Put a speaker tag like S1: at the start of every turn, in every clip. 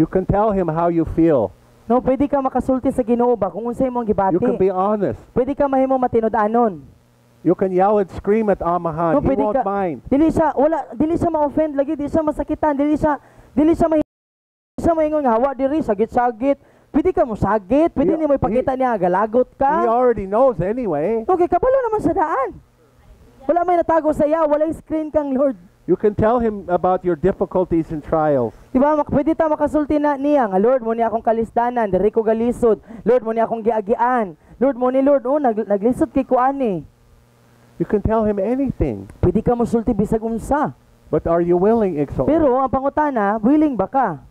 S1: You can tell him how you feel.
S2: No, pwede ka makasulti sa Ginoo ba kung unsay imong gibati.
S1: You can be honest.
S2: Pwede ka mahimo matinud-anon.
S1: You can yell and scream at Amahan.
S2: No,
S1: He
S2: pwede
S1: won't
S2: ka,
S1: mind.
S2: dili siya ma-offend lagi, dili siya masakitan, dili siya maingon nga hawa diri sagit-sagit. Pwede ka mo sagit, pwede nimo ipakita niya galagot
S1: He
S2: ka.
S1: already knows anyway.
S2: Okay, kabalo naman sa daan. Wala may natago sa iya, wala screen kang Lord.
S1: You can tell him about your difficulties and trials.
S2: Diba, pwede ta makasulti na niya nga, Lord, mo niya akong kalisdanan, diri ko galisod. Lord, mo niya akong giagian. Lord, mo ni Lord, naglisod kay kuani.
S1: You can tell him anything.
S2: Pwede ka mosulti bisag unsa.
S1: But are you willing, Ikso?
S2: Pero ang pangutana, willing ba ka?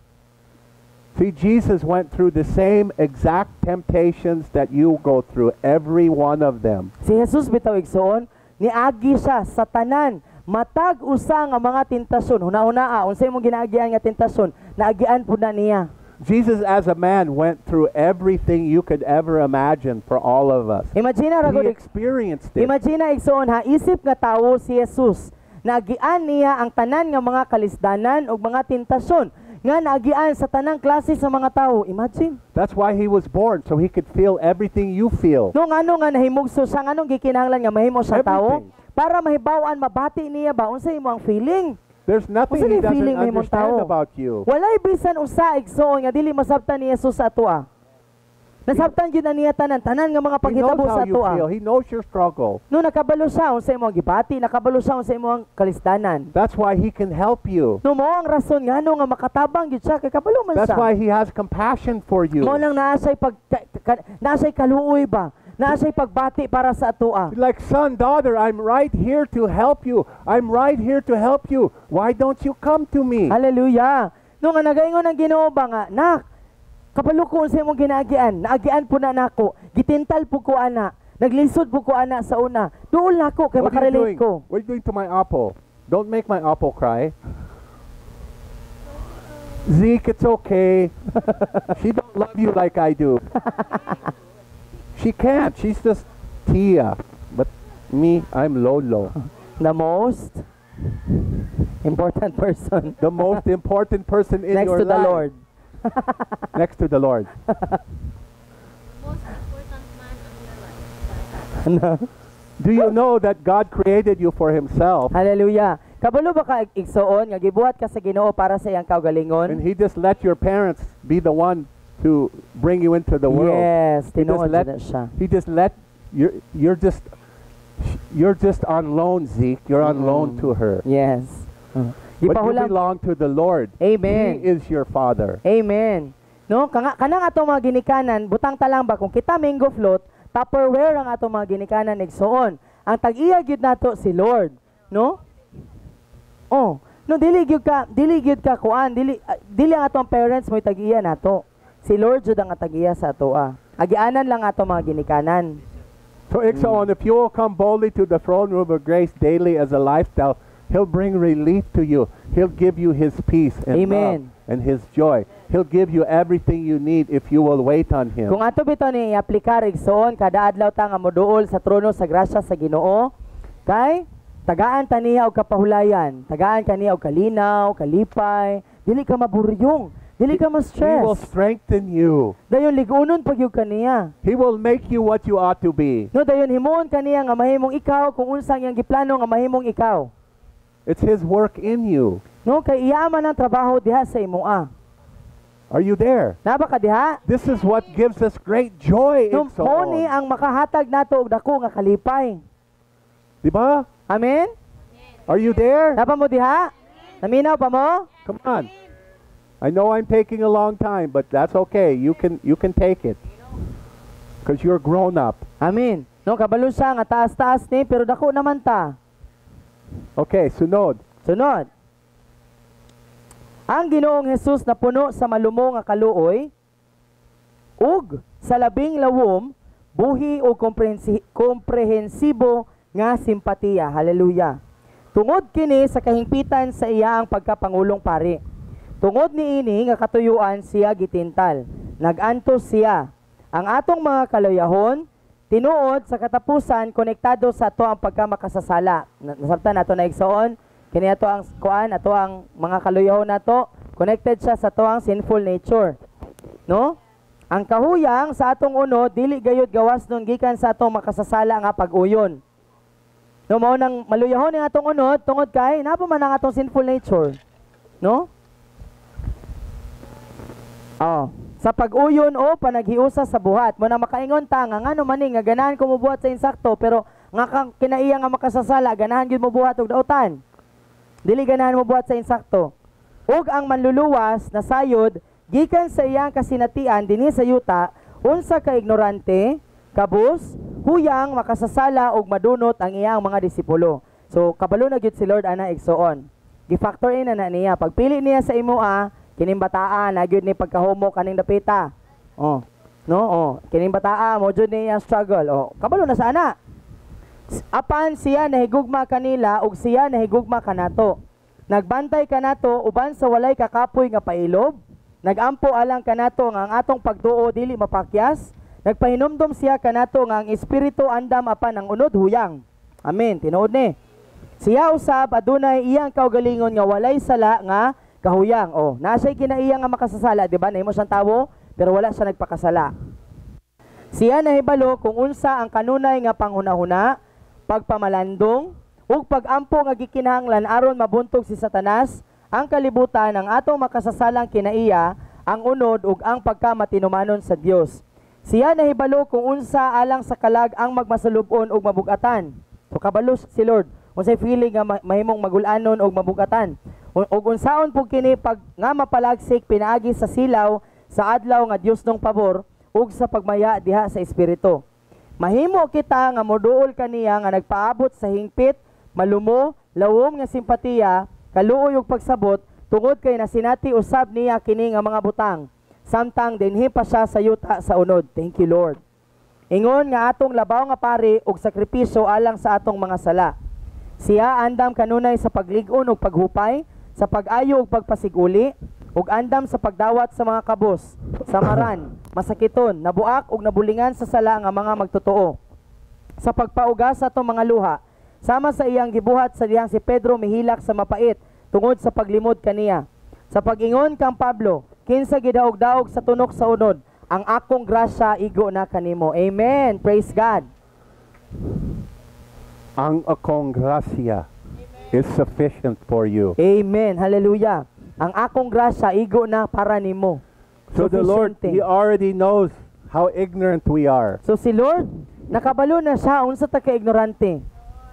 S1: See, Jesus went through the same exact temptations that you go through, every one of them.
S2: Si Jesus bitaw igsoon, niagi siya sa tanan. Matag usa nga mga tentasyon. Huna-hunaa, unsay imong ginaagian nga tentasyon, naagian pud na niya.
S1: Jesus as a man went through everything you could ever imagine for all of us.
S2: Imagine ra
S1: He
S2: gud.
S1: experienced it.
S2: Imagine igsoon ha, isip nga tawo si Jesus. Naagian niya ang tanan nga mga kalisdanan ug mga tentasyon nga naagian sa tanang klase sa mga tawo. Imagine.
S1: That's why he was born, so he could feel everything you feel.
S2: No ngano nga nahimugso sa nganong gikinahanglan nga mahimo sa tawo
S1: Everything.
S2: para mahibaw-an mabati niya ba unsay imong feeling.
S1: There's nothing
S2: Usa
S1: he
S2: ni
S1: doesn't
S2: feeling mahimong
S1: understand
S2: tao.
S1: about you.
S2: Walay bisan usa igsoon nga dili masabtan ni Jesus sa atoa. Nasabtan gyud na niya tanan nga mga
S1: He knows
S2: paghitabo
S1: how
S2: sa
S1: you
S2: atoa.
S1: feel. He knows your struggle.
S2: No nakabalo siya unsay imong gibati, nakabalo siya unsay imong kalisdanan.
S1: That's why he can help you.
S2: No mao ang rason ngano nga makatabang gyud siya kay kabalo man
S1: That's
S2: siya.
S1: why he has compassion for you.
S2: Mao lang naasay kaluoy ba? Naasay pagbati para sa atoa.
S1: Like, son, daughter, I'm right here to help you. I'm right here to help you. Why don't you come to me?
S2: Hallelujah. No nga nagaingon ang Ginoo ba nga, nak, kabalo ko unsay imong ginaagian. Naagian po na nako. Gitintal po ko ana. Naglisod po ko ana sa una. Duol nako kay
S1: What are you doing?
S2: makarelate ko.
S1: What are you doing to my apple? Don't make my apple cry. Zeke, it's okay. She don't love you like I do. She can't. She's just Tia. But me, I'm Lolo.
S2: The most important person
S1: The most important person in
S2: next
S1: your
S2: to the
S1: life.
S2: Lord.
S1: Next to the Lord.
S3: Most important man of your life.
S1: Do you know that God created you for Himself,
S2: Hallelujah. Kabalo ba ka igsoon nga gibuhat ka sa Ginoo para sa iyang
S1: and
S2: kaugalingon?
S1: He just let your parents be the one to bring you into the world?
S2: Yes,
S1: He just
S2: tinuod
S1: let
S2: na siya.
S1: He just let you're just on loan, Zeke. You're on loan to her.
S2: Yes.
S1: But you
S2: Gipahulam.
S1: belong to the Lord.
S2: Amen.
S1: He is your Father.
S2: Amen. No, kanang atong mga ginikanan, butang talang ba kung kita mango float, Tupperware ang atong mga ginikanan igsoon. Ang tag-iya gyud nato si Lord, no? Oh, no dili gyud ka kuan, dili ang atong parents mo tag-iya nato. Si Lord jud ang tag-iya sa atoa. Agianan lang atong mga ginikanan.
S1: So, Ixon, if you will come boldly to the throne room of grace daily as a lifestyle, He'll bring relief to you. He'll give you His peace and
S2: Amen.
S1: love and His joy. He'll give you everything you need if you will wait on Him.
S2: Kung ato bitaw ni i-aplikar igsoon kada adlaw ta nga moduol sa trono sa grasya sa Ginoo, kay tagaan ta niya og kapahulayan, tagaan kaniya og kalinaw, kalipay, dili ka maburyong, dili ka
S1: He will
S2: ma-stress.
S1: strengthen you.
S2: Dayon ligunon pag yung kaniya.
S1: He will make you what you ought to be.
S2: No, dayon himuon kaniya nga mahimong ikaw kung unsang iyang giplano nga mahimong ikaw.
S1: It's His work in you.
S2: No, kay iyaman ang trabaho diha sa imoa.
S1: Are you there?
S2: Naba ka diha?
S1: This is what gives us great joy.
S2: No, mo ni ang makahatag nato og dako nga kalipay.
S1: Diba?
S2: Amen?
S1: Are you there?
S2: Napa mo diha? Naminaw pa mo?
S1: Come on. I know I'm taking a long time, but that's okay. You can take it. Because you're grown up.
S2: Amen. No, kabalo siya nga taas-taas ni pero dako naman ta.
S1: Okay, sunod.
S2: Sunod. Ang Ginoong Hesus na puno sa malumo nga kaluoy ug sa labing lawom buhi o komprehensibo nga simpatiya. Hallelujah. Tungod kini sa kahingpitan sa iya ang pagkapangulong pari. Tungod niini nga katuyuan siya gitintal. Nagantos siya. Ang atong mga kaluyahon tinuod sa katapusan konektado sa ato ang pagkamakasasala. Nasabtan nato na igsoon kini ato ang kuan, ato ang mga kaluyahon nato Connected siya sa tuang sinful nature. No? Ang kahuyang sa atong unod dili gayud gawas nun gikan sa atong makasasala nga pag-uyon. No, mao nang maluyahon ang atong unod tungod kay napa man ang atong sinful nature. No? Sa pag-uyon o panaghiusa sa buhat. Mo na makaingon ta nga ngano maning nga ganahan ko mobuhat sa insakto pero nga kinaiya nga makasasala ganahan gyud mo buhat og dautan. Dili ganahan mo buhat sa insakto. Ug ang manluluwas na sayod gikan sa iyang kasinatian dinhi sa yuta unsa ka ignorante, kabus, huyang makasasala ug madunot ang iyang mga disipulo. So kabalo na gyud si Lord ana igsuon. Gi-factor in na niya pagpili niya sa imoa kining bataan na gyud ni pagkahomo kaning dapita. Kining bataan mo gyud niya struggle. Kabalo na sa ana. Apan siya nahigugma kanila ug siya nahigugma kanato. Nagbantay kanato uban sa walay kakapoy nga pailob. Nagampo alang kanato nga ang atong pagtuo dili mapakyas. Nagpahinumdom siya kanato nga ang espiritu andam apan ang unod huyang. Amen. Tinuod ni. Siya usab adunay iyang kaugalingon nga walay sala nga kahuyang. Nasa'y kinaiya nga makasasala, di ba? Nahimo siyang tawo pero wala siya nagpakasala. Siya nahibalo kung unsa ang kanunay nga panghunahuna, pagpamalandong ug pagampo nga gikinahanglan aron mabuntog si Satanas ang kalibutan ng atong makasasalang kinaiya, ang unod ug ang pagkamatinumanon sa Dios. Siya nahibalo kung unsa alang sa kalag ang magmasulubon ug mabugatan. So kabalo si Lord, unsay feeling nga mahimong magulanon ug mabugatan. Ug unsaon pug kini pag nga mapalagsik pinaagi sa silaw sa adlaw nga Dios nung pabor ug sa pagmaya diha sa espiritu. Mahimo kita nga moduol kaniya nga nagpaabot sa hingpit, malumo, lawom nga simpatiya, kaluoy ug pagsabot tungod kay nasinati usab niya kini nga mga butang. Samtang dinhi pa siya sa yuta sa unod. Thank you Lord. Ingon nga atong labaw nga pari ug sakripisyo alang sa atong mga sala. Siya andam kanunay sa paglig-on ug paghupay, sa pag-ayo ug pagpasiguli, ug andam sa pagdawat sa mga kabos, samaran, masakiton, nabuak ug nabulingan sa sala nga mga magtotoo. Sa pagpauga sa atong mga luha, sama sa iyang gibuhat sa diyang si Pedro mihilak sa mapait tungod sa paglimod kaniya. Sa pag-ingon kang Pablo, kinsa gidaog-daog sa tunok sa unod, ang akong grasya igo na kanimo. Amen. Praise God.
S1: Ang akong grasya is sufficient for you.
S2: Amen. Hallelujah. Ang akong grasya igo na para nimo.
S1: So the Lord, He already knows how ignorant we are.
S2: So si Lord, nakabalo na siya unsa ta ka ignorante.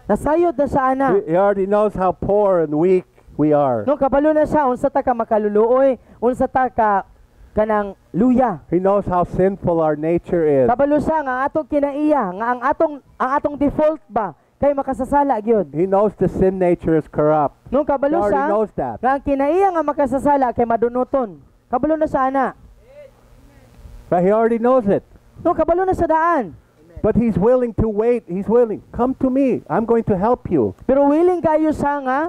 S2: Nasayod na siya ana.
S1: He already knows how poor and weak we are.
S2: No, kabalo na siya unsa ta ka makaluluoy, unsa ta ka kanang luya.
S1: He knows how sinful our nature is.
S2: Kabalo siya nga atong kinaiya, nga ang atong default ba kay makasasala gyud.
S1: He knows the sin nature is corrupt.
S2: No,
S1: He
S2: kabalo
S1: already
S2: siya
S1: knows that.
S2: nga ang kinaiya nga makasasala kay madunuton. Kabalo na siya ana.
S1: But He already knows it.
S2: No, kabalo na sa daan.
S1: But He's willing to wait. He's willing. Come to me. I'm going to help you.
S2: Pero willing kayo siya nga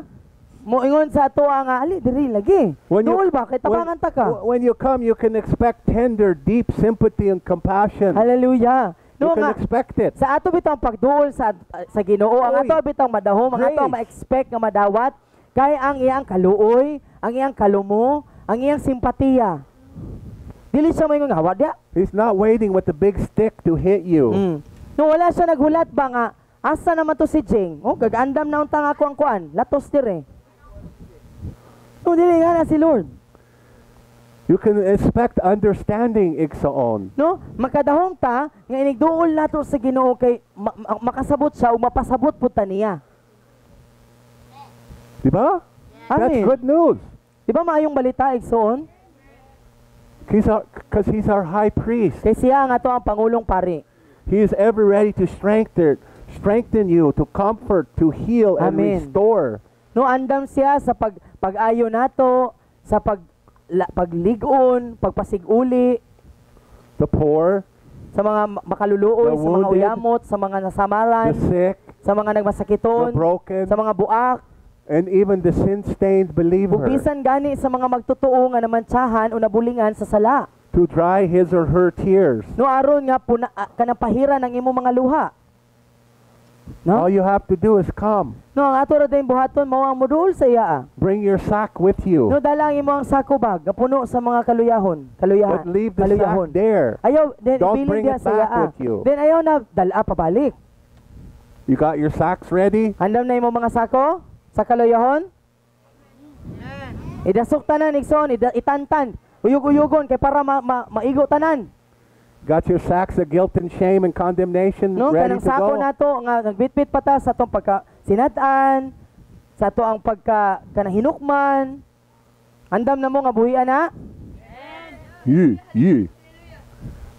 S2: moingon sa ato nga ali diri lagi. Duol ba kay tabangan ta ka.
S1: When you come, you can expect tender, deep sympathy and compassion.
S2: Hallelujah.
S1: You
S2: No
S1: can
S2: nga
S1: expect it.
S2: sa ato bitang pagduol sa Ginoo, ang
S1: Oy.
S2: ato bitang madahom, ang ato
S1: Grace.
S2: ma-expect nga madawat kay ang iyang kaluoy, ang iyang kalumo, ang iyang simpatiya. Dili siya moingon nga wadya.
S1: He's not waiting with the big stick to hit you.
S2: No wala siya naghulat ba nga asa naman to si Jing? Gagandam na untang ako ang kuan. Latos dire. No dili nga na si Lord.
S1: You can expect understanding, Igsaon.
S2: No, makadahom ta nga inigduol nato sa Ginoo kay makasabot siya o mapasabot pud ta niya.
S1: Diba? That's
S2: Amen.
S1: good news.
S2: Di ba maayong balita igsoon?
S1: Because He's our high priest.
S2: Kay siya nga to ang pangulong pari.
S1: He is ever ready to strengthen you, to comfort, to heal, and
S2: Amen.
S1: restore.
S2: No, andam siya sa pag-ayo nato, sa pagligon, pagpasiguli,
S1: The poor,
S2: sa mga makaluluoy,
S1: The
S2: sa mga
S1: wounded,
S2: uyamot, sa mga nasamaran,
S1: the sick,
S2: sa mga
S1: the
S2: nagmasakiton,
S1: broken,
S2: sa mga buak,
S1: and even the sin-stained believer,
S2: bubisan gani sa mga magtotoo nga namantsahan o nabulingan sa sala.
S1: to dry his or her tears.
S2: No aron nga puna kanang pahiran ang imong mga luha. No?
S1: All you have to do is come.
S2: No, ang ato ra din buhaton mao ang moduol sa iya.
S1: Bring your sack with you.
S2: No, dalang imo ang sako bag, puno sa mga kaluyahan.
S1: But leave the sack there.
S2: Ayaw, then
S1: Don't
S2: ibilin
S1: bring
S2: diya
S1: it
S2: sa
S1: back
S2: iya.
S1: with you.
S2: Then ayaw na dala pabalik.
S1: You got your sacks ready?
S2: Handam na imo mga sako sa kaluyahon? Idasok tanan igsoon, itantan. Uyog-uyogon kay para maigo tanan.
S1: Got your sacks of guilt and shame and condemnation
S2: No,
S1: ready
S2: kanang
S1: to
S2: sako
S1: go?
S2: nato nga nagbitbit pa ta sa atong pagka sinat-an, sa ato ang pagka kanang hinukman. Andam na mo nga buhian na?
S1: Yeah.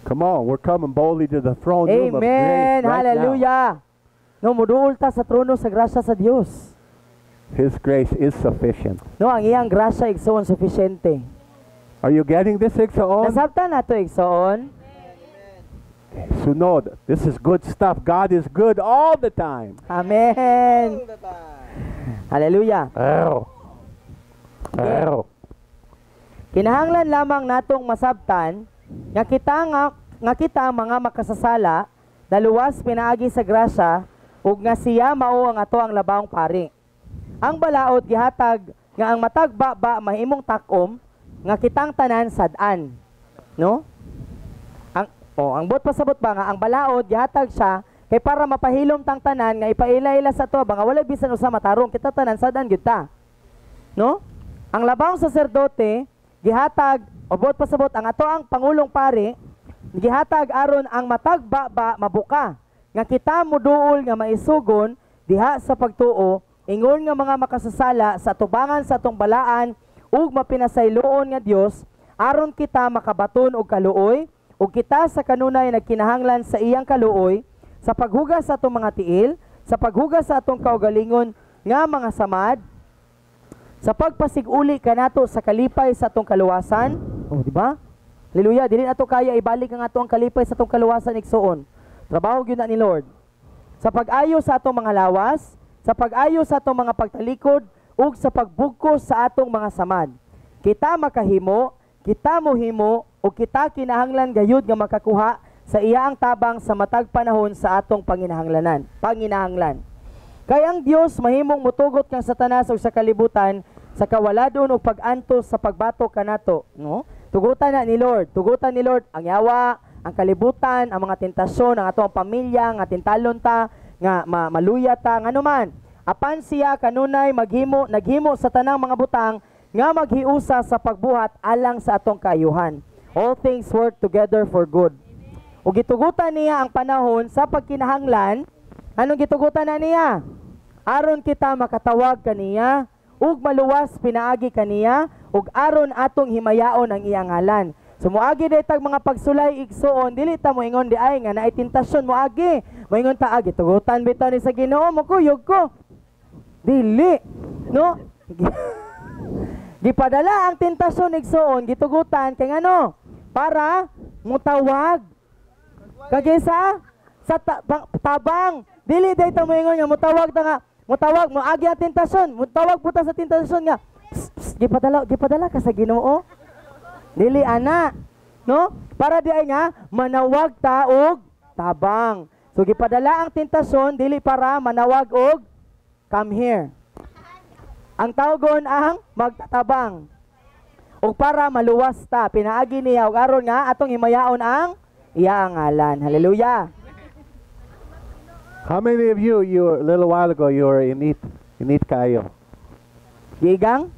S1: Come on, we're coming boldly to the throne room of grace
S2: Amen.
S1: right now.
S2: Hallelujah. No, muduol ta sa trono sa grasya sa Dios.
S1: His grace is sufficient.
S2: No, ang iyang grasya igsoon sufficiente.
S1: Are you getting this, Igsoon?
S2: Nasabtan nato igsoon.
S1: Sunod, this is good stuff. God is good all the time.
S2: Amen. Hallelujah. Kinahanglan lamang natong masabtan nga kita mga makasasala naluwas pinaagi sa grasya ug nga siya mao ang ato ang labawong pari. Ang balaod gihatag nga ang matagba mahimong takom nga kitang tanan sad-an. No? Ang bot pasabot ba nga ang balaod gihatag siya kay para mapahilom tang tanan nga ipaila-ila sa to ba nga wala bisan usa matarong kita tanan sad-an gyud ta. No? Ang labawong saserdote gihatag o bot pasabot ang ato ang pangulong pari gihatag aron ang matagba mabuka nga kita moduol nga maisugon diha sa pagtuo ingon nga mga makasasala sa tubangan sa atong balaan ug mapinasayloon nga Dios aron kita makabaton og kaluoy ug kita sa kanunay nagkinahanglan sa iyang kaluoy sa paghugas sa atong mga tiil, sa paghugas sa atong kaugalingon nga mga samad, sa pagpasiguli kanato sa kalipay sa atong kaluwasan. Oh, di ba? Hallelujah, dili nato kaya ibalik ang atong kalipay sa atong kaluwasan igsoon. Trabaho gyud na ni Lord. Sa pag-ayo sa atong mga lawas, sa pag-ayo sa atong mga pagtalikod ug sa pagbugkos sa atong mga samad. Kita makahimo, kita mohimo o kita kinahanglan gayud nga makakuha sa iyaang tabang sa matag panahon sa atong panginahanglan. Kay ang Dios mahimong mutugot kang Satanas ug sa kalibutan sa kawaladon ug pag-antos sa pagbatok kanato, no? Tugutan ni Lord ang yawa, ang kalibutan, ang mga tentasyon ang atong pamilya nga tintalon ta nga maluya ta nganuman. Apan siya kanunay naghimo sa tanang mga butang nga maghiusa sa pagbuhat alang sa atong kaayuhan. All things work together for good. O gitugutan niya ang panahon sa pagkinahanglan. Anong gitugutan na niya? Aron kita makatawag kaniya, ug maluwas pinaagi kaniya, ug aron atong himayaon ang iyang ngalan. So moagi daytag mga pagsulay igsoon, dili ta mo ingon di ay nga naay tentasyon moagi. Moingon ta agi tugutan bitaw ni sa Ginoo mo kuyog ko. Dili, no? Gipadala ang tentasyon igsoon, gitugutan kay ngano? Para mutawag. Kagisa sa tabang. Dili day ta moingon nga mutawag ta nga, mutawag mo agi ang tentasyon, mutawag puta sa tentasyon nga. Gipadala ka sa Ginoo. Dili ana, no? Para di ay nga manawag ta og tabang. So gipadala ang tentasyon dili para manawag og come here. Ang tawgon ang magtatabang. O para maluwas ta, pinaagi niya og aron nga atong himayaon ang iyang ngalan. Hallelujah.
S1: How many of you a little while ago, you were init kayo?
S2: Gigang?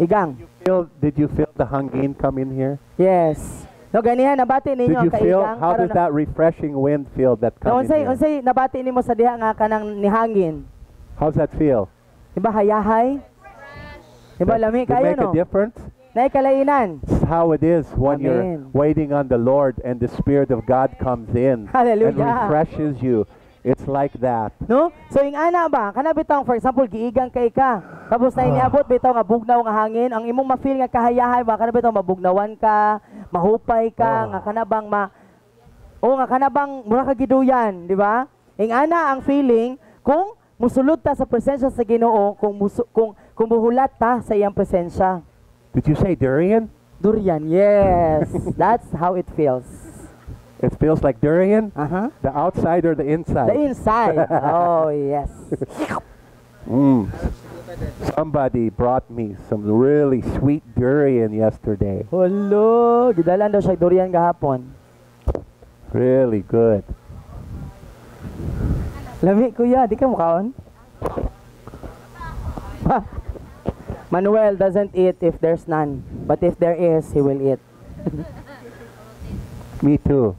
S2: Igang.
S1: Did you feel the hangin come in here?
S2: Yes. No, ganihan, nabati
S1: Did
S2: ninyo
S1: you
S2: ang
S1: feel,
S2: kaigang.
S1: how did that refreshing wind feel that
S2: No,
S1: come in here?
S2: unsay nabati nimo sa diha nga kanang nihangin.
S1: How's that feel?
S2: Diba hayahay? Diba lami
S1: Does it
S2: kayo,
S1: make a
S2: no?
S1: difference?
S2: Nay kalainan.
S1: It's how it is when
S2: Amen.
S1: you're waiting on the Lord and the Spirit of God comes in and
S2: Hallelujah.
S1: refreshes you. It's like that.
S2: No? So ing ana ba, kana bitong for example giigang kay ka. Tapos na iniabot bitaw nga bugnaw nga hangin, ang imong ma-feel nga kahayahay ba kana bitaw mabugnawan ka, mahupay ka, nga kana bang nga kana bang mura ka giduyan, di ba? Ing ana ang feeling kung musulod ta sa presensya sa Ginoo, kung buhulat ta sa iyang presensya.
S1: Did you say durian?
S2: Durian, yes. That's how it feels.
S1: It feels like durian?
S2: Uh-huh.
S1: The outside or the
S2: The
S1: inside?
S2: inside. Oh, yes.
S1: Mm. Somebody brought me some really sweet durian yesterday.
S2: Hello, gidalan daw siya durian gahapon.
S1: Really good.
S2: Lami kuya, di ka mukaon? Ha? Manuel doesn't eat if there's none, but if there is, he will eat.
S1: Me too.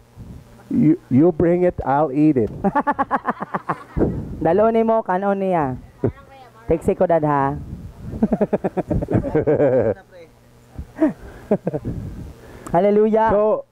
S1: You bring it, I'll eat it.
S2: Dalo ni mo, kanon niya. Teksi ko dad ha. Hallelujah.
S1: So,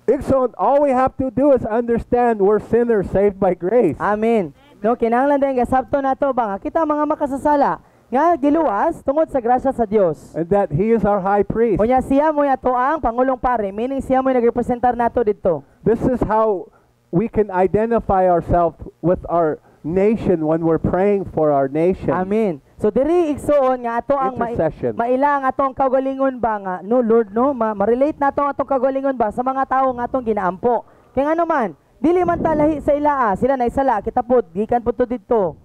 S1: Ikson, all we have to do is understand we're sinners saved by grace.
S2: Amen. No, kinahanglan din gasabto nato ba nga kita mga makasasala nga giluwas tungod sa grasya sa Dios.
S1: And that He is our high priest.
S2: Unya siya mo ato ang pangulong pare, meaning siya mo nagrepresentar nato didto.
S1: This is how we can identify ourselves with our nation when we're praying for our nation.
S2: Amen. So diri igsoon nga ato ang
S1: Intercession.
S2: maila ang atong kagalingon ba nga no Lord no ma-relate nato ang atong kagalingon ba sa mga tawo nga atong ginaampo. Kay ano man, dili man ta lahi sa ilaa, sila na isala kita pud gikan pud to didto.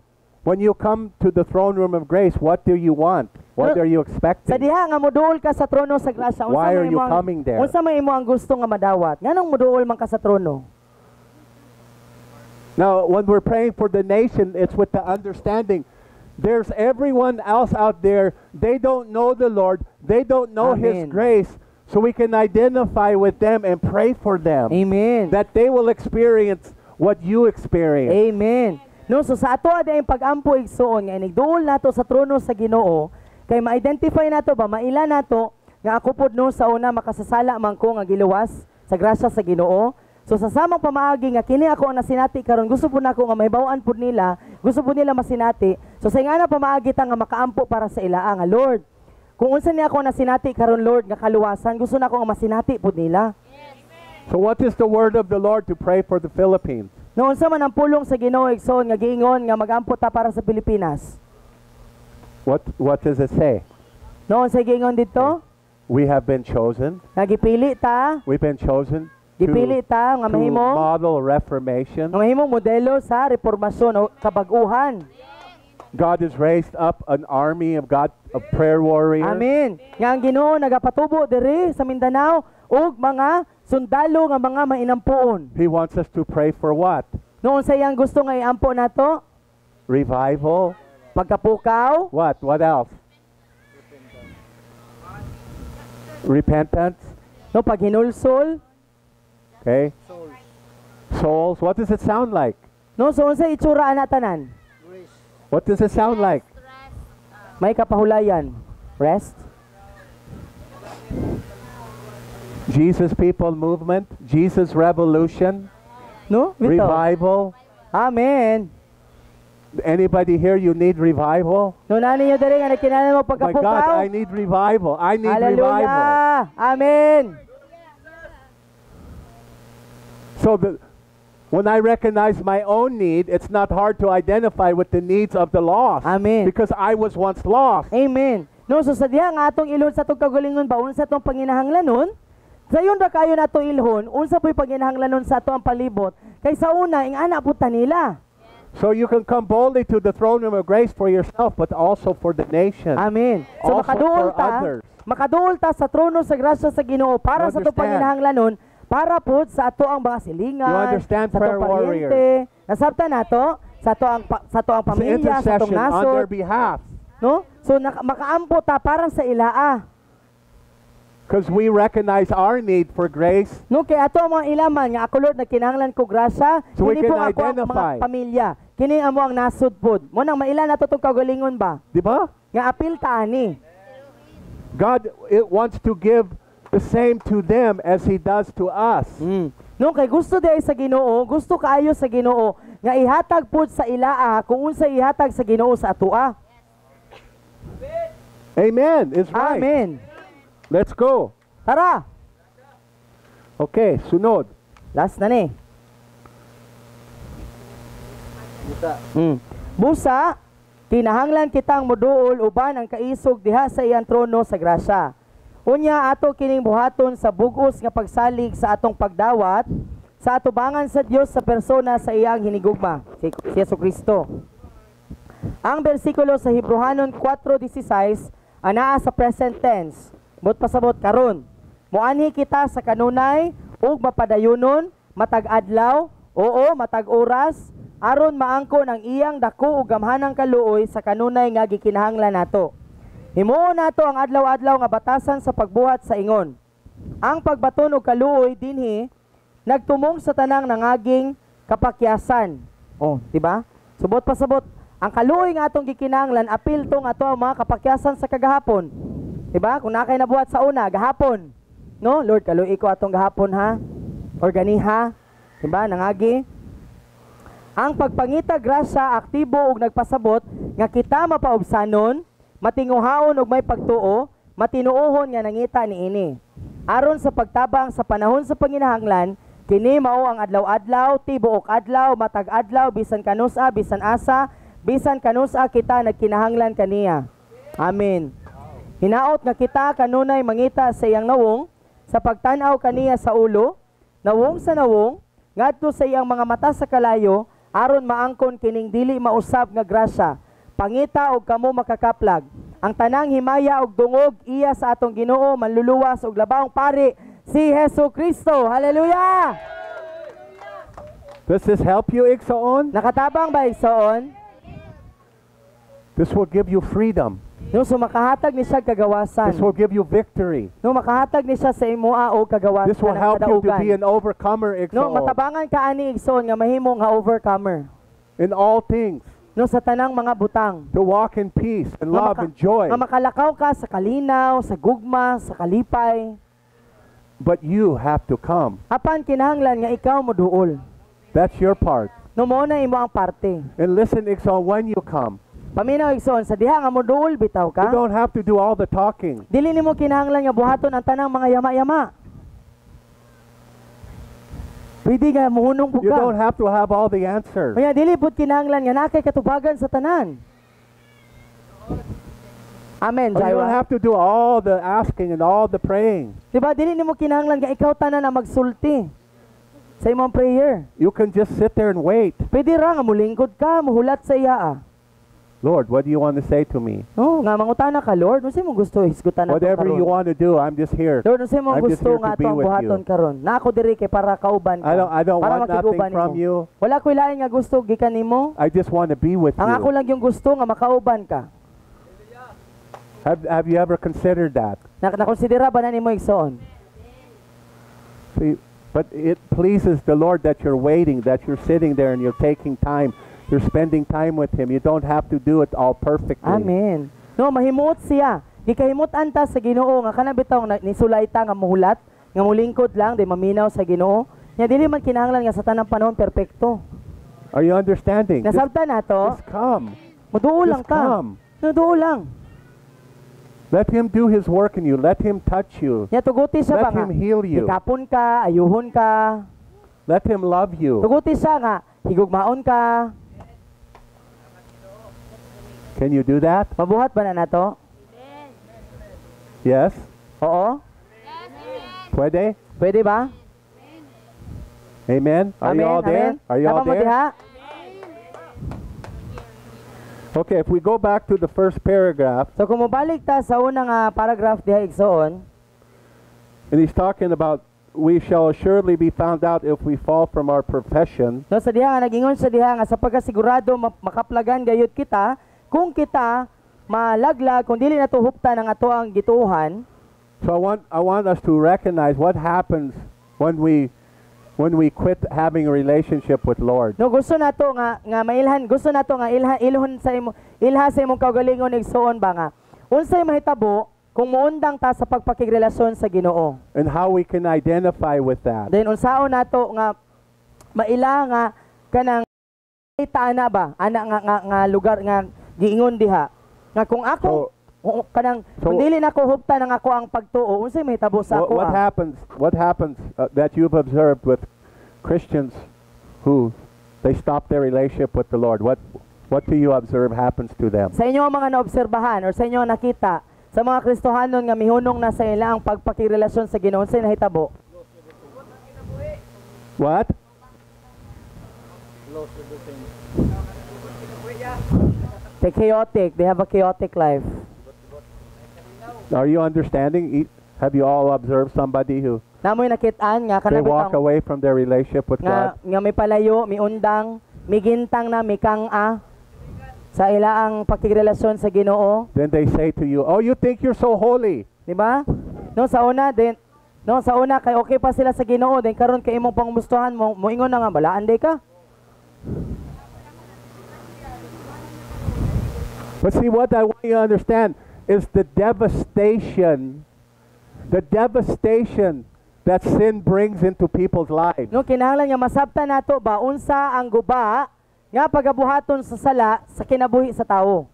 S1: When you come to the throne room of grace, what do you want? What
S2: No,
S1: are you
S2: Sa
S1: expecting?
S2: diha nga moduol ka sa trono sa grasya,
S1: Why are you coming there?
S2: Unsa may imo ang gusto nga madawat? Nganong moduol man ka sa trono?
S1: Now, when we're praying for the nation, it's with the understanding there's everyone else out there, they don't know the Lord, they don't know His
S2: Amen.
S1: grace, so we can identify with them and pray for them.
S2: Amen.
S1: That they will experience what you experience.
S2: Amen. No, so sa ato ada yung pag-ampo igsoon nga inigduol nato sa trono sa Ginoo kay ma-identify nato ba maila nato nga ako pud no sa una makasasala man ko nga giluwas sa grasya sa Ginoo. So sa samang pamaagi nga kini ako ang nasinati karon gusto po nako nga mahibaw-an pud nila, gusto po nila masinati. So sa ingana pamaagi ta nga makaampo para sa ilaa nga Lord. Kung unsa niya ako nasinati karon Lord nga kaluwasan, gusto nako nga masinati pud nila.
S1: So what is the word of the Lord to pray for the Philippines?
S2: No unsa man ang pulong sa Ginoo igsoon nga giingon nga magampo ta para sa Pilipinas.
S1: What does it say?
S2: No unsa giingon didto?
S1: We have been chosen.
S2: Nga gipili ta,
S1: We've been chosen
S2: gipili
S1: to,
S2: ta nga
S1: to
S2: mahimong
S1: model reformation.
S2: nga mahimong modelo sa reformasyon o kabag-uhan.
S1: God has raised up an army of prayer warriors.
S2: Amen. Nga ang Ginoo nagapatubo diri sa Mindanao og mga sundalo nga mga mainampuon.
S1: He wants us to pray for what?
S2: Noon sa iyang gusto nga iampo nato,
S1: Revival.
S2: pagkapukaw,
S1: What? What else? Repentance.
S2: no paghinulsol,
S1: Okay. Souls. What does it sound like?
S2: no so unsa itsura ana tanan?
S1: What does it sound like?
S2: May kapahulayan. Rest.
S1: Jesus People Movement. Jesus Revolution.
S2: No? Bito.
S1: Revival.
S2: Amen.
S1: Anybody here, you need revival?
S2: No nani niyo diri nga nakinahanglan mo
S1: Oh my God,
S2: pagkapukaw?
S1: I need revival. I need revival.
S2: Hallelujah. Amen.
S1: So when I recognize my own need, it's not hard to identify with the needs of the lost.
S2: Amen.
S1: Because I was once lost.
S2: Amen. No, so sa diha nga atong ilhon sa atong kagalingon ba unsa atong panginahanglanon? Sayon ra kayo nato ilhon, unsa po'y panginahanglanon sa ato ang palibot? Kay sa una ing ana pud ta nila.
S1: So you can come boldly to the throne room of grace for yourself, but also for the nation.
S2: Amen. So
S1: Also
S2: makaduol
S1: for
S2: ta,
S1: others.
S2: makaduol ta sa trono sa grasya sa Ginoo para sa atong
S1: Understand.
S2: panginahanglanon, para pud sa ato ang mga silingan,
S1: You understand,
S2: sa
S1: prayer
S2: atong
S1: warrior?
S2: paryente, nasabtan nato sa ato ang sa ato ang
S1: It's
S2: pamilya, sa atong
S1: intercession on their
S2: nasod,
S1: behalf.
S2: no? So makaampo ta para sa ilaa.
S1: Because we recognize our need for grace.
S2: No, kay ato ang mga ilaman nga ako Lord nagkinahanglan ko grasya,
S1: So we
S2: kini po
S1: can
S2: ako ang
S1: identify.
S2: mga pamilya. Kini amo ang nasud pod. Mo nang maila nato tong kagalingon ba?
S1: Di ba?
S2: Nga apil ta ani.
S1: God wants to give the same to them as He does to us.
S2: No, kay gusto day sa Ginoo, gusto kaayo sa Ginoo nga ihatag pod sa ilaa kung unsa ihatag sa Ginoo sa atoa.
S1: Amen. It's right.
S2: Amen.
S1: Let's go.
S2: Tara.
S1: Okay, sunod.
S2: Last na ni. Busa, kinahanglan kitang moduol uban ang kaisog diha sa iyang trono sa grasya. Unya ato kining buhaton sa bugos nga pagsalig sa atong pagdawat sa atubangan sa Dios sa persona sa iyang hinigugma, si Jesucristo. Ang bersikulo sa Hebrehanon 4:16 anaa sa present tense. But pasabot karon. Muanhi kita sa kanunay ug mapadayunon matag adlaw, oo matag oras aron maangkon ang iyang dako ug gamhanang kaluoy sa kanunay nga gikinahanglan nato. Himuon nato ang adlaw-adlaw nga batasan sa pagbuhat sa ingon. Ang pagbaton og kaluoy dinhi nagtumong sa tanang nangaging kapakyasan. Oh, di ba? Subot pasabot, ang kaluoy nga atong gikinahanglan apil to nga ato ang mga kapakyasan sa kagahapon. Di ba? Kung nakay nabuhat sa una, gahapon. No, Lord, kaluoy ko atong gahapon ha. Or ganiha. Di ba? Nangagi. Ang pagpangita grasya aktibo ug nagpasabot nga kita mapaubsanon, matinguhaon ug may pagtuo, matinuohon nga nangita niini. Aron sa pagtabang sa panahon sa panginahanglan, kini mao ang adlaw-adlaw, tibuok adlaw, matag adlaw, bisan kanusa, bisan asa, bisan kanusa kita nagkinahanglan kaniya. Amen. Hinaot nga kita kanunay mangita sa iyang nawong, sa pagtan-aw kaniya sa ulo, nawong sa nawong, ngadto sa iyang mga mata sa kalayo, aron maangkon kining dili mausab nga grasya, pangita og kamo makakaplag. Ang tanang himaya og dungog iya sa atong Ginoo manluluwas og labaong pari si Jesucristo. Hallelujah!
S1: Does this help you, Igsoon?
S2: Nakatabang ba igsoon?
S1: This will give you freedom.
S2: No, so makahatag ni siya kagawasan.
S1: This will give you victory.
S2: No, makahatag ni siya sa imoa o kagawasan.
S1: This will help you to be an overcomer,
S2: No,
S1: Igsoon.
S2: matabangan ka ani igsoon nga mahimo nga overcomer.
S1: In all things.
S2: No, sa tanang mga butang.
S1: To walk in peace and love and joy.
S2: Nga makalakaw ka sa kalinaw, sa gugma, sa kalipay.
S1: But you have to come.
S2: Apan kinahanglan nga ikaw moduol.
S1: That's your part.
S2: No, mo na imo ang parte.
S1: And listen, Igsoon, when you come,
S2: Paminaw igsoon, sa diha nga moduol bitaw
S1: you
S2: ka.
S1: don't have to do all the talking.
S2: Dili nimo kinahanglan nga buhaton ang tanang mga yama-yama. Pwede nga muhunong po
S1: You
S2: ka.
S1: don't have to have all the answers.
S2: Kaya dili pud kinahanglan nga nakay katubagan sa tanan. Amen,
S1: Or you don't
S2: Jaira.
S1: have to do all the asking and all the praying.
S2: Diba, dili nimo kinahanglan nga ikaw tanan na magsulti sa imong prayer.
S1: You can just sit there and wait.
S2: Pwede ra nga mulingkod ka, muhulat sa iya.
S1: Lord, what do you want to say to me?
S2: No, nga mangutana ka, Lord, unsa imong gusto hisgutan nato
S1: Whatever you
S2: karon?
S1: want to do, I'm just here.
S2: Lord, unsa imong
S1: I'm just
S2: gusto
S1: here
S2: nga
S1: to be
S2: ato ang
S1: with
S2: buhaton
S1: you.
S2: karon? Na ako diri kay para kauban ka.
S1: I don't
S2: para
S1: want nothing
S2: makiguban
S1: from
S2: nimo.
S1: you.
S2: Wala ko lain nga gusto gikan nimo.
S1: I just want to be with
S2: Ang ako
S1: you.
S2: lang yung gusto nga makauban ka.
S1: Have you ever considered that?
S2: Nakonsidera ba na nimo igsoon?
S1: See, but it pleases the Lord that you're waiting, that you're sitting there and you're taking time. You're spending time with Him. You don't have to do it all perfectly.
S2: Amen. No, mahimot siya. Gikahimot-an ta sa Ginoo nga kana bitaw nisulay ta nga muhulat, nga mulingkod lang di maminaw sa Ginoo. Nya dili man kinahanglan nga sa tanang panahon perpekto.
S1: Are you understanding?
S2: Nasabtan nato,
S1: Just come.
S2: muduol lang
S1: Just
S2: ka.
S1: come.
S2: Muduol lang.
S1: Let Him do His work in you. Let Him touch you.
S2: Nya tuguti siya ba
S1: Let
S2: nga?
S1: Him heal you.
S2: Ikapon ka, ayuhon ka.
S1: Let Him love you.
S2: Tuguti siya nga, higugmaon ka.
S1: Can you do that?
S2: Mabuhat ba na nato?
S1: Yes?
S2: Oo.
S1: Puede?
S2: Pwede ba?
S1: Amen? Are you all there? Are you all
S2: Tama mo
S1: there?
S2: diha?
S1: Okay, if we go back to the first paragraph,
S2: So kung mobalik ta sa unang paragraph diha igsoon,
S1: and he's talking about we shall assuredly be found out if we fall from our profession.
S2: no, sa diha nga nagingon sa diha nga sa pagkasigurado makaplagan gayud kita kung kita malaglag kung dili nato huptan ang ato ang gituohan.
S1: So I want us to recognize what happens when we quit having a relationship with Lord.
S2: No, gusto nato nga mailhan, gusto nato nga ilhon sa ilha sa imong kaugalingon igsoon ba nga unsay mahitabo kung muundang ta sa pagpakigrelasyon sa Ginoo.
S1: And how we can identify with that.
S2: Then unsaon nato nga maila nga kanang itaana ba ana nga lugar nga giingon diha nga kung ako kanang kung dili nako huptan ang ako ang pagtuo unsay mahitabo sa ako.
S1: What happens that you've observed with Christians who they stop their relationship with the Lord? What do you observe happens to them?
S2: Sa inyo mga naobserbahan or sa inyo nakita sa mga Kristohanon nga mihunong na sa ila ang pagpakirelasyon sa Ginoo unsay nahitabo?
S1: What?
S2: They're chaotic. They have a chaotic life.
S1: Are you understanding? Have you all observed somebody who
S2: Namoy nakitaan nga
S1: they
S2: kanang
S1: walk
S2: bitang
S1: away from their relationship with God?
S2: nga may palayo, may undang, may gintang na, may kang-a sa ilaang pakigrelasyon sa Ginoo,
S1: Then they say to you, "Oh, you think you're so holy."
S2: di ba? Sa una kay okay pa sila sa Ginoo, then karon kay imong pangumustuhan mo, moingon na nga balaan day ka.
S1: But see, what I want you to understand is the devastation that sin brings into people's lives.
S2: No, kinahanglan nga masabtan nato ba unsa ang guba nga pagabuhaton sa sala sa kinabuhi sa tawo.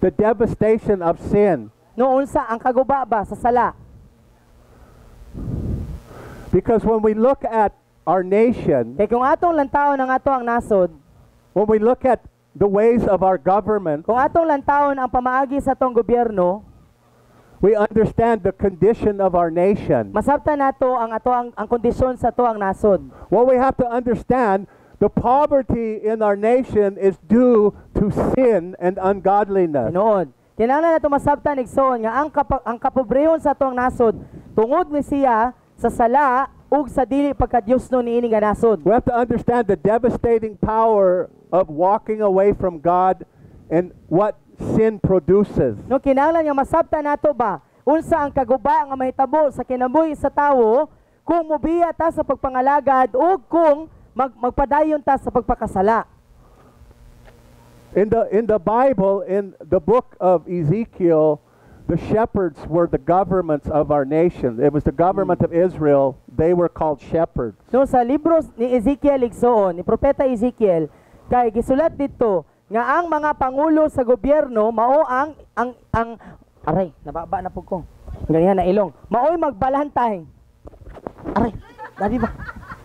S1: The devastation of sin.
S2: No, unsa ang kaguba ba sa sala?
S1: Because when we look at our nation,
S2: Kay kung atong lantawon ang ato ang nasod,
S1: when we look at the ways of our government,
S2: kung atong lantawon ang pamaagi sa atong gobyerno,
S1: we understand the condition of our nation.
S2: masabtan nato ang ato ang kondisyon sa ato ang nasod.
S1: What we have to understand, the poverty in our nation is due to sin and ungodliness.
S2: Tinuod. Kinahanglan nato masabtan igsoon nga ang kapobrehon sa ato ang nasod tungod ni siya sa sala ug sa dili pagkadiyosno niini nga nasod.
S1: We have to understand the devastating power of walking away from God and what sin produces.
S2: No, kinahanglan nga masabtan nato ba unsa ang kaguba nga mahitabo sa kinabuhi sa tawo kung mobiya ta sa pagpangalagad ug kung magpadayon ta sa pagpakasala.
S1: In the Bible, in the book of Ezekiel, the shepherds were the governments of our nation. It was the government of Israel. They were called shepherds.
S2: No, sa libro ni Ezekiel igsoon, ni propeta Ezekiel, kay gisulat dito nga ang mga pangulo sa gobyerno mao ang aray, nababa na pud ko. Ganyan na ilong. Maoy magbalantay. Aray, dali ba?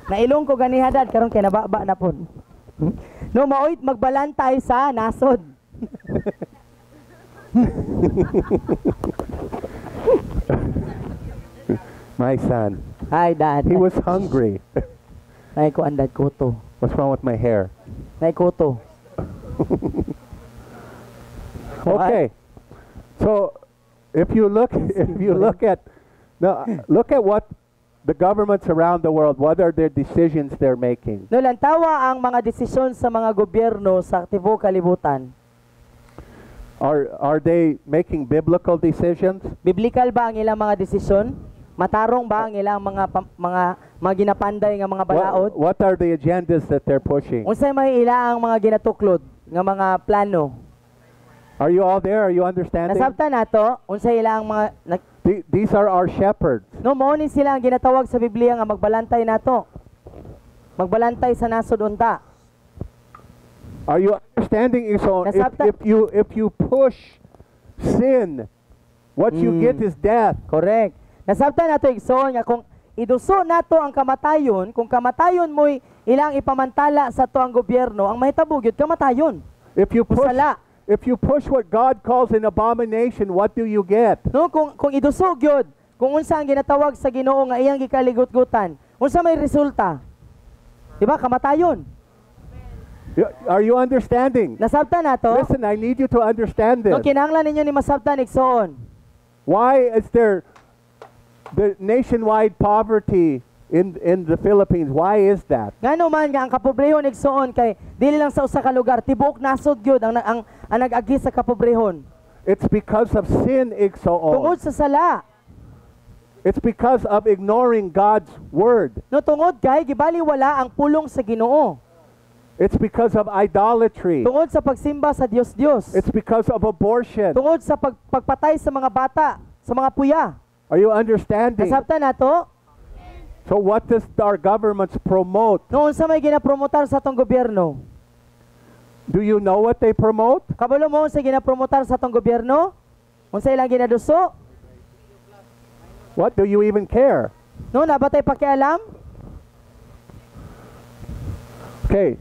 S2: Nailong ko ganiha dad karon kay nababa na pud. No, maoy magbalantay sa nasod.
S1: My son,
S2: Hi dad.
S1: he was hungry.
S2: Nay ko andad kuto.
S1: What's wrong with my hair?
S2: Nay kuto.
S1: Okay. So, if you look at what the governments around the world, what are their decisions they're making?
S2: No, lantawa ang mga desisyon sa mga gobyerno sa tibuok kalibutan.
S1: Are they making biblical decisions?
S2: Biblical ba ang ilang mga desisyon? Matarong ba ang ilang mga ginapanday nga mga balaod?
S1: What are the agendas that they're pushing?
S2: Unsay may ila ang mga ginatuklod nga mga plano?
S1: Are you all there? Are you understanding?
S2: Nasabtan nato unsay ila ang mga
S1: These are our shepherds.
S2: no mao ni sila ang ginatawag sa Biblia nga magbalantay nato. Magbalantay sa nasod unta.
S1: Are you understanding? So if you push sin, what you get is death.
S2: Correct. Nasabtan nato igsoon nga kung iduso nato ang kamatayon, kung kamatayon mo'y ilang ipamantala sa to ang gobyerno, ang mahitabo gyud kamatayon. Sala.
S1: If you push what God calls an abomination, what do you get?
S2: No, kung idusog gyud, kung unsa ang ginatawag sa Ginoo nga iyang gikaligut-gutan, unsa may resulta? Di ba kamatayon?
S1: Are you understanding?
S2: Nasabtan nato?
S1: Listen, I need you to understand this.
S2: No, kinahanglan ninyo ni masabtan igsoon.
S1: Why is there the nationwide poverty in the Philippines? Why is that?
S2: Ngano man nga ang kapobrehon igsoon kay dili lang sa usa ka lugar, tibuok nasod gyud ang nag-agi sa kapobrehon.
S1: It's because of sin,
S2: Tungod
S1: igsoon.
S2: sa sala.
S1: It's because of ignoring God's word.
S2: No, tungod kay gibaliwala ang pulong sa Ginoo.
S1: It's because of idolatry.
S2: Tungod sa pagsimba sa Dios-Dios.
S1: It's because of abortion.
S2: Tungod sa pagpatay sa mga bata, sa mga puya.
S1: Are you understanding?
S2: Nasabtan nato?
S1: So what does our governments promote?
S2: Noon sa may ginapromotar sa atong gobyerno.
S1: Do you know what they promote?
S2: Kabalo mo sa ginapromotar sa atong gobyerno? Unsa ilang ginaduso?
S1: What, do you even care?
S2: No, nabatay pakialam?
S1: Okay.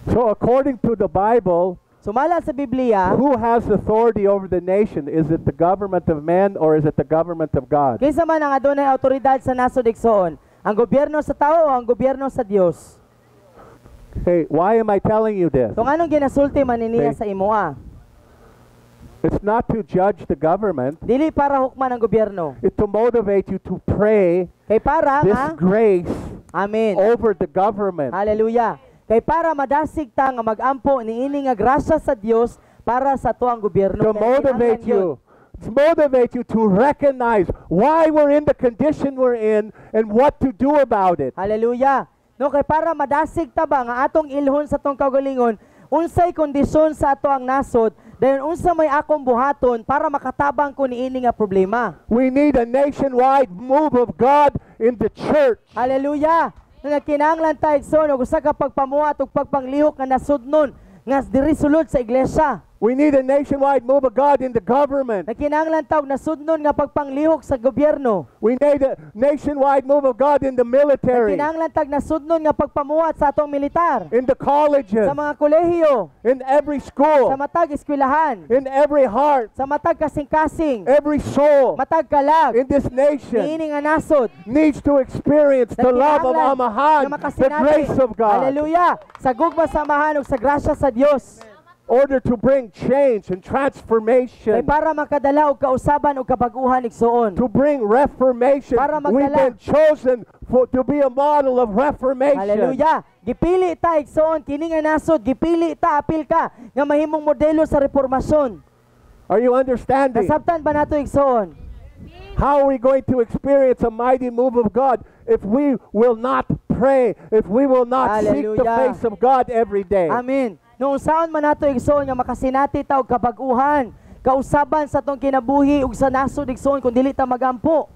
S1: So according to the Bible,
S2: Sumala sa Biblia,
S1: who has authority over the nation? Is it the government of man or is it the government of God?
S2: kinsa man ang adunay awtoridad sa nasod igsoon? Ang gobyerno sa tao o ang gobyerno sa Dios?
S1: Hey, why am I telling you this?
S2: Kung anong ginasulti man niya
S1: Okay.
S2: sa imoa?
S1: It's not to judge the government.
S2: Dili para hukman ang gobyerno.
S1: It's to motivate you to pray
S2: Kay para
S1: this
S2: nga,
S1: grace
S2: amen.
S1: over the government.
S2: Hallelujah. Kay para madasig ta nga magampo niini nga grasya sa Dios para sa tuang gobyerno.
S1: To
S2: Kay
S1: motivate
S2: kinahanglan yun.
S1: you. To motivate you to recognize why we're in the condition we're in and what to do about it.
S2: Hallelujah. No, kay para madasig ta ba nga atong ilhon sa tong kaugalingon, unsay kondisyon sa ato ang nasod, dayon unsa may akong buhaton para makatabang ko niini nga problema.
S1: We need a nationwide move of God in the church.
S2: Hallelujah. Nga kinahanglan ta igsoon og usa ka pagpamuhat ug pagpanglihok nga nasudnon nga diri sulod sa iglesia.
S1: We need a nationwide move of God in the government.
S2: Nga kinahanglan ta og nasudnon nga pagpanglihok sa gobyerno.
S1: We need a nationwide move of God in the military,
S2: Kinahanglan tag nasudnon nga pagpamuhat sa atong militar,
S1: in the colleges,
S2: sa mga kolehiyo,
S1: in every
S2: sa
S1: school,
S2: matag eskwelahan,
S1: in every heart,
S2: sa matag kasing-kasing,
S1: every soul
S2: matag kalag,
S1: in this nation
S2: niini nga nasod.
S1: needs to experience the love of Amahan, the grace of God,
S2: Hallelujah. Sa gugma samahan ug sa grasya sa Dios.
S1: order to bring change and
S2: Kay
S1: transformation,
S2: para makadala og kausaban ug kabaguhan igsoon.
S1: to bring reformation.
S2: Para
S1: We've
S2: magdala.
S1: been chosen to be a model of reformation.
S2: Hallelujah. Gipili ta igsoon kini nga nasod, gipili ta apil ka nga mahimong modelo sa reformasyon.
S1: Are you understanding?
S2: Nasabtan ba nato igsoon?
S1: How are we going to experience a mighty move of God if we will not pray, if we will not seek the
S2: Hallelujah.
S1: face of God every day?
S2: Amen. Noong saan man nato igsoon nga makasinati ta og kabaguhan, kausaban sa tong kinabuhi ug sa nasod igsoon kun dili ta magampo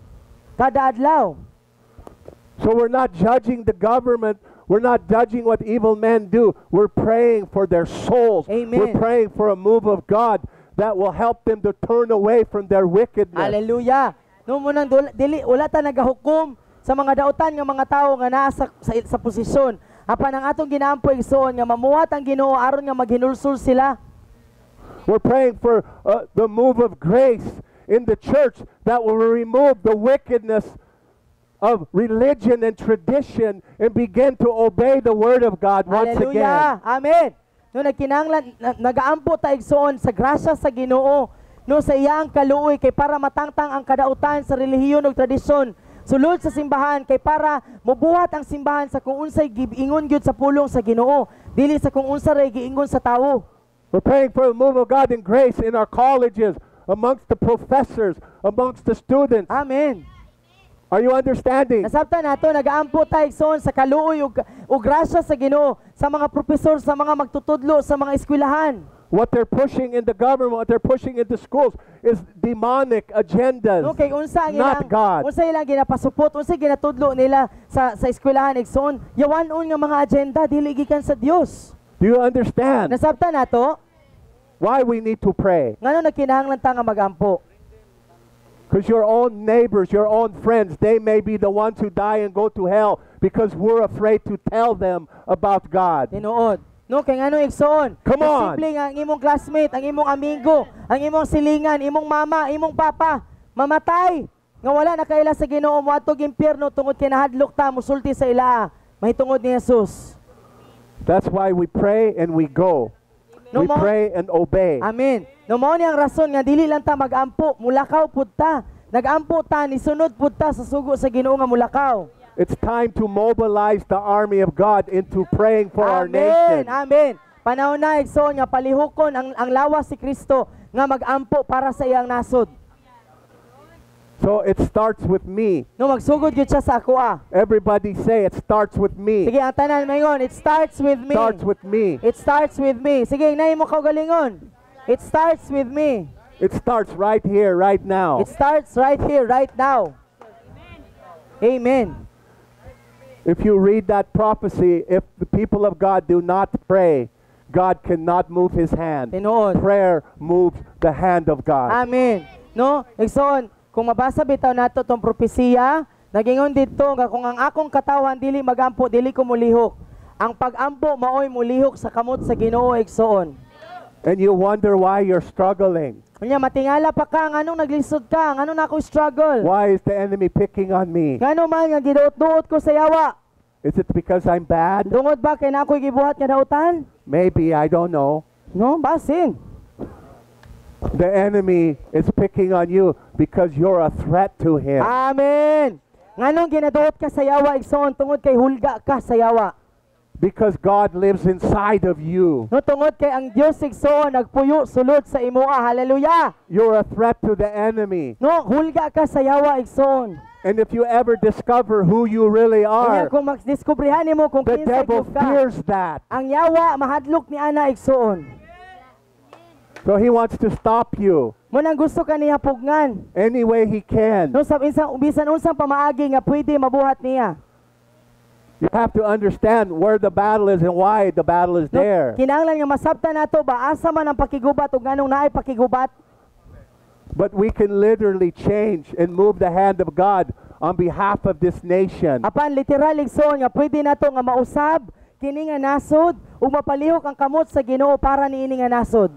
S2: kada adlaw.
S1: So we're not judging the government. We're not judging what evil men do. We're praying for their souls.
S2: Amen.
S1: We're praying for a move of God that will help them to turn away from their wickedness.
S2: Hallelujah. Noong munang dili wala ta nagahukom sa mga dautan nga mga tawo nga naa sa posisyon. Apan ang atong ginaampo igsoon nga mamuhat ang Ginoo aron nga maghinulsol sila.
S1: We're praying for the move of grace in the church that will remove the wickedness of religion and tradition and begin to obey the word of God once again.
S2: Hallelujah. Amen. No nagkinahanglan nagaampo ta igsoon sa grasya sa Ginoo no sa iyang kaluoy kay para matangtang ang kadautan sa relihiyon ug tradisyon sulod sa simbahan kay para mobuhat ang simbahan sa kung unsay giingon gyud sa pulong sa Ginoo dili sa kung unsa ray giingon sa tawo.
S1: We're praying for the move of God and grace in our colleges, amongst the professors, amongst the students.
S2: Amen.
S1: Are you understanding?
S2: Nasabtan nato nagaampo ta igsoon sa kaluoy ug grasya sa Ginoo sa mga profesor, sa mga magtutudlo sa mga eskwelahan.
S1: What they're pushing in the government, what they're pushing in the schools is demonic agendas,
S2: No kay unsa ang
S1: not
S2: ilang
S1: God.
S2: unsa ilang ginapasupot, unsa ginatudlo nila sa eskwelahan igsoon, yawan-on nga mga agenda dili gikan sa Dios.
S1: Do you understand
S2: Nasabtan nato
S1: why we need to pray?
S2: ngano nagkinahanglan ta nga magampo.
S1: Because your own neighbors, your own friends, they may be the ones who die and go to hell because we're afraid to tell them about God.
S2: Tinuod. No kay ngano igsoon.
S1: Come on.
S2: Posible nga ang imong classmate, ang imong amigo, ang imong silingan, imong mama, imong papa mamatay nga wala na kaila sa Ginoo moadtog impyerno tungod kay nahadlok ta musulti sa ila mahitungod ni Jesus.
S1: That's why we pray and we go.
S2: No
S1: We
S2: mo-
S1: pray and obey.
S2: Amen. No mao ni ang rason nga dili lang ta magampo, mulakaw pud ta. Nagampo ta ni sunod pud ta sa sugo sa Ginoo nga mulakaw.
S1: It's time to mobilize the army of God into praying for our
S2: Amen.
S1: nation.
S2: Amen. Panahon na igsoon nga palihukon ang lawas si Kristo nga magampo para sa iyang nasod.
S1: So it starts with me.
S2: No magsugod gyud siya sa ako
S1: Everybody say it starts with me.
S2: Sige, ang tanan mayon, it starts with me.
S1: Starts with me.
S2: It starts with me. Sige, nay mo kaugalingon. It starts with me.
S1: It starts right here, right now.
S2: It starts right here, right now. Amen.
S1: If you read that prophecy, if the people of God do not pray, God cannot move his hand.
S2: Tinuod.
S1: Prayer moves the hand of God.
S2: Amen. No? Igsoon, kung mabasa bitaw nato tong propesiya, nagingon dito nga kung ang akong katawan dili magampo, dili ko mulihok. Ang pag-ampo maoy mulihok sa kamot sa Ginoo igsoon.
S1: And you wonder why you're struggling.
S2: Unya matingala pa ka nganong naglisod ka, nganong na ako struggle.
S1: Why is the enemy picking on me?
S2: Ngano man nga giduot-duot ko sa yawa.
S1: Is it because I'm bad?
S2: Dungod ba kay na ako'y gibuhat nga dautan?
S1: Maybe, I don't know.
S2: No, basing.
S1: The enemy is picking on you because you're a threat to him.
S2: Amen. Nganong ginaduot ka sa yawa igsoon tungod kay hulga ka sa yawa.
S1: Because God lives inside of you.
S2: No tungod kay ang Dios igsoon nagpuyo sulod sa imoa. Hallelujah.
S1: You're a threat to the enemy.
S2: No, hulga ka sa yawa igsoon.
S1: And if you ever discover who you really
S2: Kaya
S1: are,
S2: kung magdiskubrihan nimo kung
S1: the
S2: kinsa
S1: devil
S2: gyud ka,
S1: fears that.
S2: ang yawa mahadlok ni ana igsoon.
S1: So he wants to stop you
S2: Mo nang gusto ka niya pugngan.
S1: any way he can.
S2: No sa bisan unsang pamaagi nga pwede mabuhat niya.
S1: You have to understand where the battle is and why the battle is
S2: No,
S1: there.
S2: kinahanglan nga masabtan nato ba asa man ang pakigubat ug nganong naay pakigubat.
S1: But we can literally change and move the hand of God on behalf of this nation.
S2: Apan literal igsoon nga pwede nato nga mausab kini nga nasod ug mapalihok ang kamot sa Ginoo para niini nga nasod.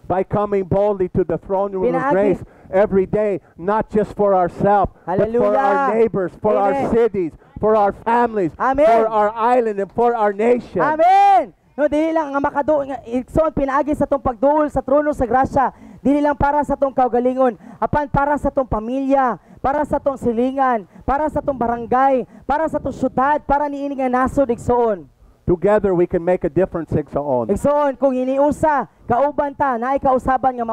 S1: By coming boldly to the throne room of
S2: Pinaagi.
S1: grace every day, not just for ourselves, but for
S2: Hallelujah.
S1: our neighbors, for our
S2: Amen.
S1: cities, for our families,
S2: Amen.
S1: for our island, and for our nation.
S2: Amen. No dili lang nga makado nga igsoon pinaagi sa tong pagduol sa trono sa grasya. Dili lang para sa tong kaugalingon, apan para sa tong pamilya, para sa tong silingan, para sa tong barangay, para sa tong syudad, para niini nga nasod igsoon.
S1: Together we can make a difference, Igsoon.
S2: Igsoon kung iniusa kauban ta naay kausaban nga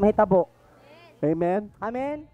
S2: mahitabo.
S1: Amen.
S2: Amen.